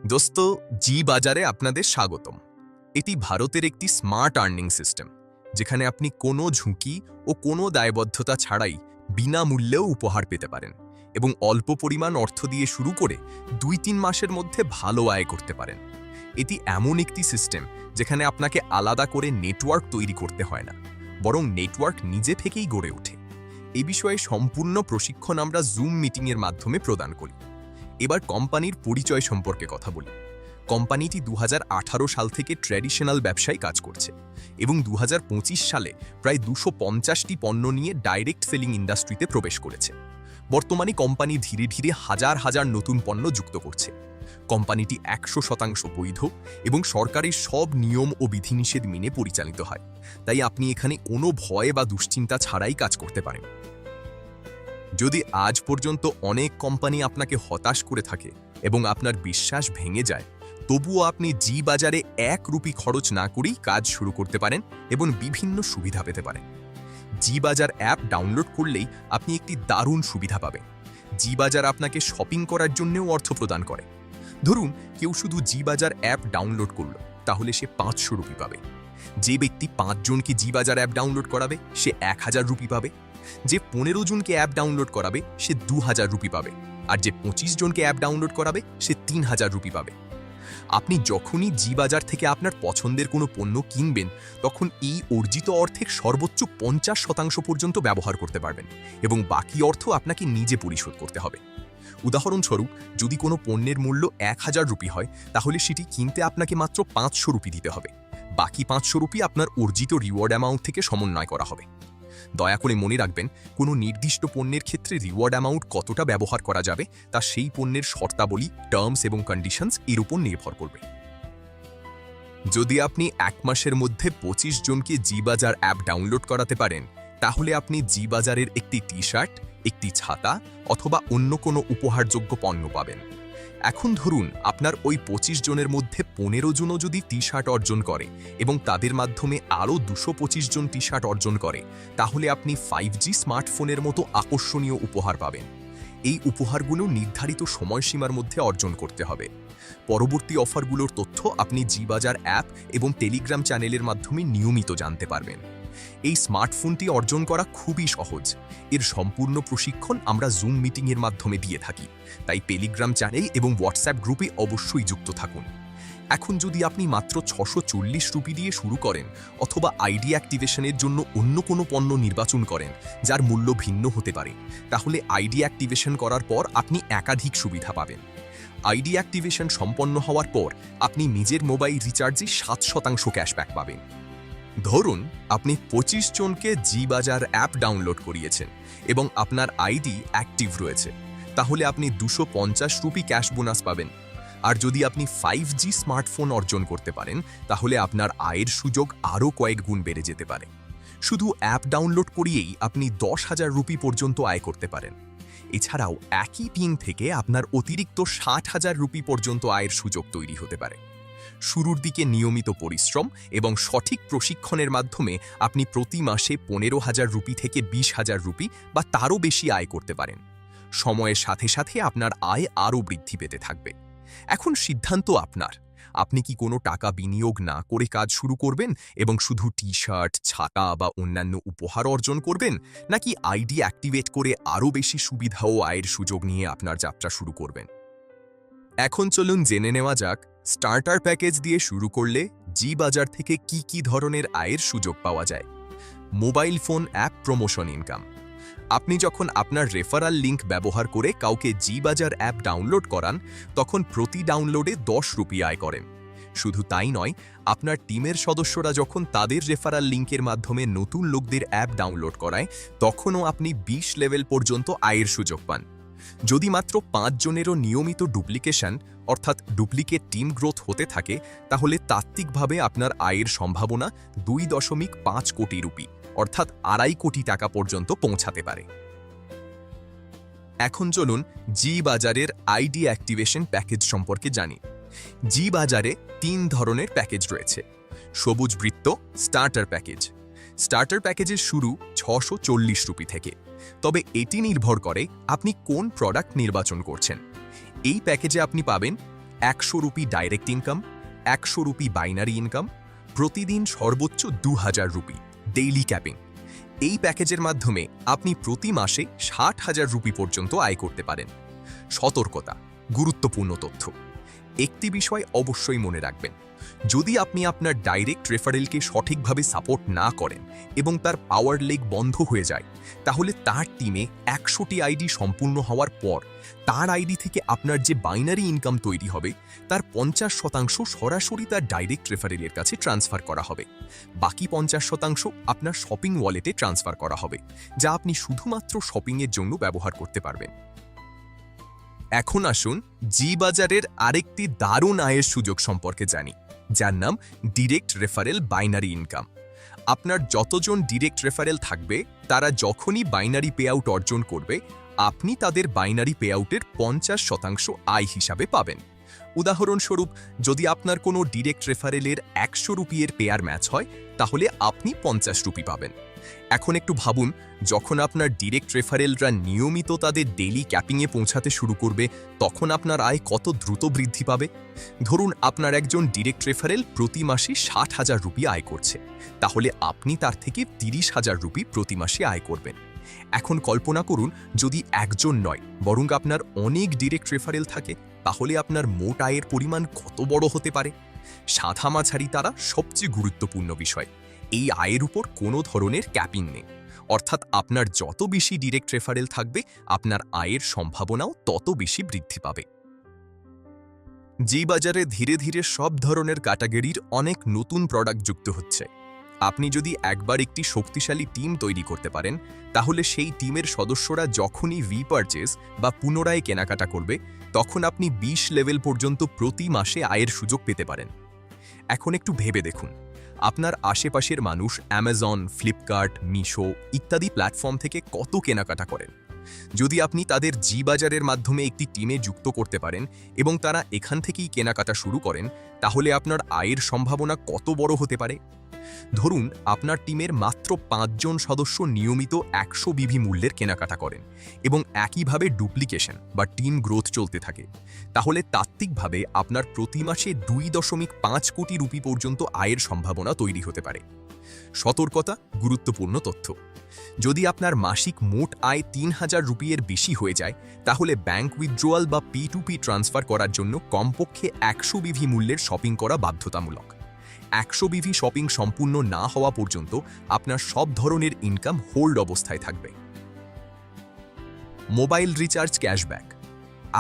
দোস্ত, জি বাজারে আপনাদের স্বাগতম। এটি ভারতের একটি স্মার্ট আর্নিং সিস্টেম, যেখানে আপনি কোনো ঝুঁকি ও কোনো দায়বদ্ধতা ছাড়াই বিনামূল্যেও উপহার পেতে পারেন এবং অল্প পরিমাণ অর্থ দিয়ে শুরু করে ২-৩ মাসের মধ্যে ভালো আয় করতে পারেন। এটি এমন একটি সিস্টেম যেখানে আপনাকে আলাদা করে নেটওয়ার্ক তৈরি করতে হয় না, বরং নেটওয়ার্ক নিজে থেকেই গড়ে ওঠে। এ বিষয়ে সম্পূর্ণ প্রশিক্ষণ আমরা জুম মিটিংয়ের মাধ্যমে প্রদান করি। এবার কোম্পানির পরিচয় সম্পর্কে কথা বলি। কোম্পানিটি ২০১৮ সাল থেকে ট্র্যাডিশনাল ব্যবসায় কাজ করছে এবং ২০২৫ সালে প্রায় ২৫০টি পণ্য নিয়ে ডাইরেক্ট সেলিং ইন্ডাস্ট্রিতে প্রবেশ করেছে। বর্তমানে কোম্পানি ধীরে ধীরে হাজার হাজার নতুন পণ্য যুক্ত করছে। কোম্পানিটি ১০০% বৈধ এবং সরকারের সব নিয়ম ও বিধিনিষেধ মেনে পরিচালিত হয়, তাই আপনি এখানে কোনো ভয় বা দুশ্চিন্তা ছাড়াই কাজ করতে পারেন। যদি আজ পর্যন্ত অনেক কোম্পানি আপনাকে হতাশ করে থাকে এবং আপনার বিশ্বাস ভেঙে যায়, তবুও আপনি জি বাজারে ১ রুপি খরচ না করেই কাজ শুরু করতে পারেন এবং বিভিন্ন সুবিধা পেতে পারেন। জি বাজার অ্যাপ ডাউনলোড করলেই আপনি একটি দারুণ সুবিধা পাবেন। জি বাজার আপনাকে শপিং করার জন্যও অর্থ প্রদান করে। ধরুন কেউ শুধু জি বাজার অ্যাপ ডাউনলোড করল, তাহলে সে ৫০০ রুপি পাবে। যে ব্যক্তি ৫ জনকে জি বাজার অ্যাপ ডাউনলোড করাবে, সে ১,০০০ রুপি পাবে। যে ১৫ জনকে অ্যাপ ডাউনলোড করাবে, সে ২,০০০ রুপি পাবে। আর যে ২৫ জনকে অ্যাপ ডাউনলোড করাবে, সে ৩,০০০ রুপি পাবে। আপনি যখনই জি বাজার থেকে আপনার পছন্দের কোনো পণ্য কিনবেন, তখন এই অর্জিত অর্থের সর্বোচ্চ ৫০% পর্যন্ত ব্যবহার করতে পারবেন এবং বাকি অর্থ আপনাকে নিজে পরিশোধ করতে হবে। উদাহরণস্বরূপ, যদি কোনো পণ্যের মূল্য ১,০০০ রুপি হয়, তাহলে সেটি কিনতে আপনাকে মাত্র ৫০০ রুপি দিতে হবে। বাকি ৫০০ রুপি আপনার অর্জিত রিওয়ার্ড অ্যামাউন্ট থেকে সমন্বয় করা হবে। দয়া করে মনে রাখবেন, কোনো নির্দিষ্ট পণ্যের ক্ষেত্রে রিওয়ার্ড অ্যামাউন্ট কতটা ব্যবহার করা যাবে তা সেই পণ্যের শর্তাবলী, টার্মস এবং কন্ডিশনস এর উপর নির্ভর করবে। যদি আপনি ১ মাসের মধ্যে ২৫ জনকে জি বাজার অ্যাপ ডাউনলোড করাতে পারেন, তাহলে আপনি জি বাজারের একটি টি-শার্ট, একটি ছাতা অথবা অন্য কোনো উপহারযোগ্য পণ্য পাবেন। এখন ধরুন আপনার ওই ২৫ জনের মধ্যে ১৫ জনও যদি টি-শার্ট অর্জন করে এবং তাদের মাধ্যমে আরও ২২৫ জন টি-শার্ট অর্জন করে, তাহলে আপনি 5G স্মার্টফোনের মতো আকর্ষণীয় উপহার পাবেন। এই উপহারগুলো নির্ধারিত সময়সীমার মধ্যে অর্জন করতে হবে। পরবর্তী অফারগুলোর তথ্য আপনি জি বাজার অ্যাপ এবং টেলিগ্রাম চ্যানেলের মাধ্যমে নিয়মিত জানতে পারবেন। এই স্মার্টফোনটি অর্জন করা খুবই সহজ। এর সম্পূর্ণ প্রশিক্ষণ আমরা জুম মিটিংয়ের মাধ্যমে দিয়ে থাকি, তাই টেলিগ্রাম চ্যানেল এবং হোয়াটসঅ্যাপ গ্রুপে অবশ্যই যুক্ত থাকুন। এখন যদি আপনি মাত্র ৬৪০ রুপি দিয়ে শুরু করেন অথবা আইডি অ্যাক্টিভেশনের জন্য অন্য কোনো পণ্য নির্বাচন করেন যার মূল্য ভিন্ন হতে পারে, তাহলে আইডি অ্যাক্টিভেশন করার পর আপনি একাধিক সুবিধা পাবেন। আইডি অ্যাক্টিভেশন সম্পন্ন হওয়ার পর আপনি নিজের মোবাইল রিচার্জে ৭% ক্যাশব্যাক পাবেন। ধরুন আপনি ২৫ জনকে জি বাজার অ্যাপ ডাউনলোড করিয়েছেন এবং আপনার আইডি অ্যাক্টিভ রয়েছে, তাহলে আপনি ২৫০ রুপি ক্যাশ বোনাস পাবেন। আর যদি আপনি 5G স্মার্টফোন অর্জন করতে পারেন, তাহলে আপনার আয়ের সুযোগ আরও কয়েক গুণ বেড়ে যেতে পারে। শুধু অ্যাপ ডাউনলোড করিয়েই আপনি ১০,০০০ রুপি পর্যন্ত আয় করতে পারেন। এছাড়াও একই পিন থেকে আপনার অতিরিক্ত ৬০,০০০ রুপি পর্যন্ত আয়ের সুযোগ তৈরি হতে পারে। শুরুর দিকে নিয়মিত পরিশ্রম এবং সঠিক প্রশিক্ষণের মাধ্যমে আপনি প্রতি মাসে ১৫,০০০ রুপি থেকে ২০,০০০ রুপি বা তারও বেশি আয় করতে পারেন। সময়ের সাথে সাথে আপনার আয় আরও বৃদ্ধি পেতে থাকবে। এখন সিদ্ধান্ত আপনার। আপনি কি কোনো টাকা বিনিয়োগ না করে কাজ শুরু করবেন এবং শুধু টি-শার্ট, ছাতা বা অন্যান্য উপহার অর্জন করবেন, নাকি আইডি অ্যাক্টিভেট করে আরও বেশি সুবিধা ও আয়ের সুযোগ নিয়ে আপনার যাত্রা শুরু করবেন? এখন চলুন জেনে নেওয়া যাক, স্টার্টার প্যাকেজ দিয়ে শুরু করলে জি বাজার থেকে কি কি ধরনের আয়ের সুযোগ পাওয়া যায়। Mobile phone app promotion income. আপনি যখন আপনার রেফারাল লিঙ্ক ব্যবহার করে কাউকে জি বাজার অ্যাপ ডাউনলোড করান, তখন প্রতি ডাউনলোডে ১০ রুপি আয় করেন। শুধু তাই নয়, আপনার টিমের সদস্যরা যখন তাদের রেফারাল লিঙ্কের মাধ্যমে নতুন লোকদের অ্যাপ ডাউনলোড করায়, তখনও আপনি ২০ লেভেল পর্যন্ত আয়ের সুযোগ পান। যদি মাত্র ৫ জনেরও নিয়মিত ডুপ্লিকেশন অর্থাৎ ডুপ্লিকেট টিম গ্রোথ হতে থাকে, তাহলে তাত্ত্বিকভাবে আপনার আয়ের সম্ভাবনা ২.৫ কোটি রুপি অর্থাৎ ২.৫ কোটি টাকা পর্যন্ত পৌঁছাতে পারে। এখন চলুন জি বাজারের আইডি অ্যাক্টিভেশন প্যাকেজ সম্পর্কে জানি। জি বাজারে ৩ ধরনের প্যাকেজ রয়েছে। সবুজ বৃত্ত স্টার্টার প্যাকেজ। স্টার্টার প্যাকেজের শুরু ৬৪০ রুপি থেকে, তবে এটি নির্ভর করে আপনি কোন প্রোডাক্ট নির্বাচন করছেন। এই প্যাকেজে আপনি পাবেন 100 rupee direct income, 100 rupee binary income, প্রতিদিন সর্বোচ্চ 2000 রুপি ডেইলি ক্যাপিং। এই প্যাকেজের মাধ্যমে আপনি প্রতি মাসে 60,000 রুপি পর্যন্ত আয় করতে পারেন। সতর্কতা, গুরুত্বপূর্ণ তথ্য। একটি বিষয় অবশ্যই মনে রাখবেন, যদি আপনি আপনার ডাইরেক্ট রেফারেলকে সঠিকভাবে সাপোর্ট না করেন এবং তার পাওয়ার লেগ বন্ধ হয়ে যায়, তাহলে তার টিমে 100টি আইডি সম্পূর্ণ হওয়ার পর তার আইডি থেকে আপনার যে বাইনারি ইনকাম তৈরি হবে তার 50% সরাসরি তার ডাইরেক্ট রেফারেলের কাছে ট্রান্সফার করা হবে। বাকি 50% আপনার শপিং ওয়ালেটে ট্রান্সফার করা হবে, যা আপনি শুধুমাত্র শপিংয়ের জন্য ব্যবহার করতে পারবেন। এখন আসুন জি বাজারের আরেকটি দারুণ আয়ের সুযোগ সম্পর্কে জানি, যার নাম ডিরেক্ট রেফারেল বাইনারি ইনকাম। আপনার যতজন ডিরেক্ট রেফারেল থাকবে তারা যখনই বাইনারি পে আউট অর্জন করবে, আপনি তাদের বাইনারি পে আউটের 50% আয় হিসাবে পাবেন। উদাহরণস্বরূপ, যদি আপনার কোনো ডিরেক্ট রেফারেলের 100 রুপির পেয়ার ম্যাচ হয়, তাহলে আপনি 50 রুপি পাবেন। এখন একটু ভাবুন, যখন আপনার ডিরেক্ট রেফারেলরা নিয়মিত তাদের ডেইলি ক্যাপিংয়ে পৌঁছাতে শুরু করবে, তখন আপনার আয় কত দ্রুত বৃদ্ধি পাবে। ধরুন আপনার একজন ডিরেক্ট রেফারেল প্রতি মাসে 60,000 রুপি আয় করছে, তাহলে আপনি তার থেকে 30,000 রুপি প্রতি মাসে আয় করবেন। এখন কল্পনা করুন, যদি একজন নয় বরং আপনার অনেক ডিরেক্ট রেফারেল থাকে, তাহলে আপনার মোট আয়ের পরিমাণ কত বড় হতে পারে। সাদা মাঝারি তারা সবচেয়ে গুরুত্বপূর্ণ বিষয়, এই আয়ের উপর কোনো ধরনের ক্যাপিং নেই, অর্থাৎ আপনার যত বেশি ডিরেক্ট রেফারেল থাকবে আপনার আয়ের সম্ভাবনাও তত বেশি বৃদ্ধি পাবে। জি বাজারে ধীরে ধীরে সব ধরনের ক্যাটাগরির অনেক নতুন প্রোডাক্ট যুক্ত হচ্ছে। আপনি যদি একবার একটি শক্তিশালী টিম তৈরি করতে পারেন, তাহলে সেই টিমের সদস্যরা যখনই রিপারচেজ বা পুনরায় কেনাকাটা করবে, তখন আপনি 20 লেভেল পর্যন্ত প্রতি মাসে আয়ের সুযোগ পেতে পারেন। এখন একটু ভেবে দেখুন, আপনার আশেপাশের মানুষ অ্যামাজন, ফ্লিপকার্ট, মিশো ইত্যাদি প্ল্যাটফর্ম থেকে কত কেনাকাটা করেন। যদি আপনি তাদের জি বাজারের মাধ্যমে একটি টিমে যুক্ত করতে পারেন এবং তারা এখান থেকেই কেনাকাটা শুরু করেন, তাহলে আপনার আয়ের সম্ভাবনা কত বড় হতে পারে। ধরুন আপনার টিমের মাত্র 5 জন সদস্য নিয়মিত 100 বিভি মূল্যের কেনাকাটা করেন এবং একইভাবে ডুপ্লিকেশন বা টিম গ্রোথ চলতে থাকে, তাহলে তাত্ত্বিকভাবে আপনার প্রতি মাসে 2.5 কোটি রুপি পর্যন্ত আয়ের সম্ভাবনা তৈরি হতে পারে। সতর্কতা, গুরুত্বপূর্ণ তথ্য। যদি আপনার মাসিক মোট আয় 3000 রুপির বেশি হয়ে যায়, তাহলে ব্যাংক উইথড্রোয়াল বা P2P ট্রান্সফার করার জন্য কমপক্ষে 100 বিভি মূল্যের শপিং করা বাধ্যতামূলক। 100 বিভি শপিং সম্পূর্ণ না হওয়া পর্যন্ত আপনার সব ধরনের ইনকাম হোল্ড অবস্থায় থাকবে। Mobile recharge cashback.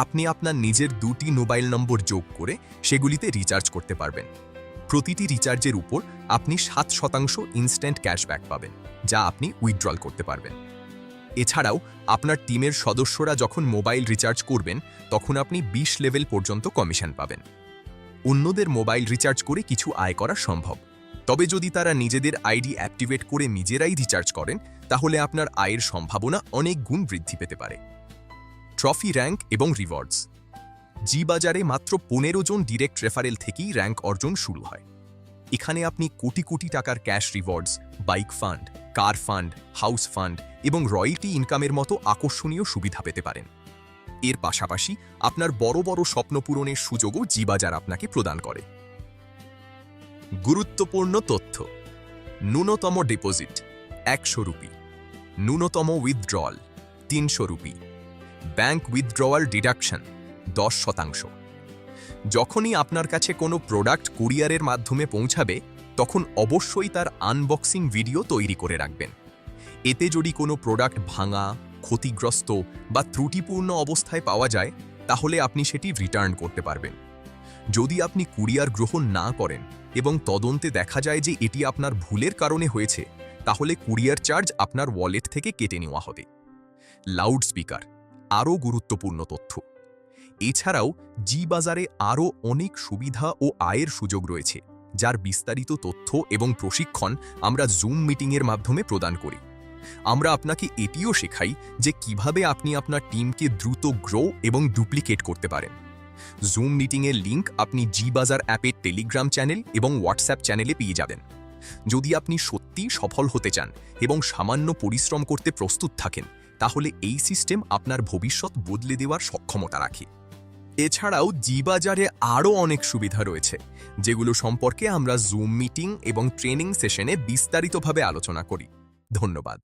আপনি আপনার নিজের 2টি মোবাইল নম্বর যোগ করে সেগুলিতে রিচার্জ করতে পারবেন। প্রতিটি রিচার্জের উপর আপনি 7% ইনস্ট্যান্ট ক্যাশব্যাক পাবেন, যা আপনি উইথড্রল করতে পারবেন। এছাড়াও আপনার টিমের সদস্যরা যখন মোবাইল রিচার্জ করবেন, তখন আপনি 20 লেভেল পর্যন্ত কমিশন পাবেন। অন্যদের মোবাইল রিচার্জ করে কিছু আয় করা সম্ভব, তবে যদি তারা নিজেদের আইডি অ্যাক্টিভেট করে নিজেরাই রিচার্জ করেন, তাহলে আপনার আয়ের সম্ভাবনা অনেক গুণ বৃদ্ধি পেতে পারে। ট্রফি র্যাঙ্ক এবং রিওয়ার্ডস। জি বাজারে মাত্র 15 জন ডিরেক্ট রেফারেল থেকেই র্যাঙ্ক অর্জন শুরু হয়। এখানে আপনি কোটি কোটি টাকার ক্যাশ রিওয়ার্ডস, বাইক ফান্ড, কার ফান্ড, হাউস ফান্ড এবং রয়্যালটি ইনকামের মতো আকর্ষণীয় সুবিধা পেতে পারেন। এর পাশাপাশি আপনার বড় বড় স্বপ্ন পূরণের সুযোগও জি বাজার আপনাকে প্রদান করে। গুরুত্বপূর্ণ তথ্য। ন্যূনতম ডিপোজিট 100 রুপি, ন্যূনতম উইথড্রল 300 রুপি, ব্যাংক উইথড্রওয়াল ডিডাকশন 10%। যখনই আপনার কাছে কোনো প্রোডাক্ট কুরিয়ারের মাধ্যমে পৌঁছাবে, তখন অবশ্যই তার আনবক্সিং ভিডিও তৈরি করে রাখবেন। এতে যদি কোনো প্রোডাক্ট ভাঙা, ক্ষতিগ্রস্ত বা ত্রুটিপূর্ণ অবস্থায় পাওয়া যায়, তাহলে আপনি সেটি রিটার্ন করতে পারবেন। যদি আপনি কুরিয়ার গ্রহণ না করেন এবং তদন্তে দেখা যায় যে এটি আপনার ভুলের কারণে হয়েছে, তাহলে কুরিয়ার চার্জ আপনার ওয়ালেট থেকে কেটে নেওয়া হবে। লাউড স্পিকার, আরও গুরুত্বপূর্ণ তথ্য। এছাড়াও জি বাজারে আরও অনেক সুবিধা ও আয়ের সুযোগ রয়েছে, যার বিস্তারিত তথ্য এবং প্রশিক্ষণ আমরা জুম মিটিংয়ের মাধ্যমে প্রদান করি। আমরা আপনাকে এটিও শেখাই যে কিভাবে আপনি আপনার টিমকে দ্রুত গ্রো এবং ডুপ্লিকেট করতে পারেন। জুম মিটিংয়ের লিঙ্ক আপনি জি বাজার অ্যাপের টেলিগ্রাম চ্যানেল এবং হোয়াটসঅ্যাপ চ্যানেলে পেয়ে যাবেন। যদি আপনি সত্যিই সফল হতে চান এবং সামান্য পরিশ্রম করতে প্রস্তুত থাকেন, তাহলে এই সিস্টেম আপনার ভবিষ্যৎ বদলে দেওয়ার সক্ষমতা রাখে। এছাড়াও জি বাজারে আরও অনেক সুবিধা রয়েছে, যেগুলো সম্পর্কে আমরা জুম মিটিং এবং ট্রেনিং সেশনে বিস্তারিতভাবে আলোচনা করি। ধন্যবাদ।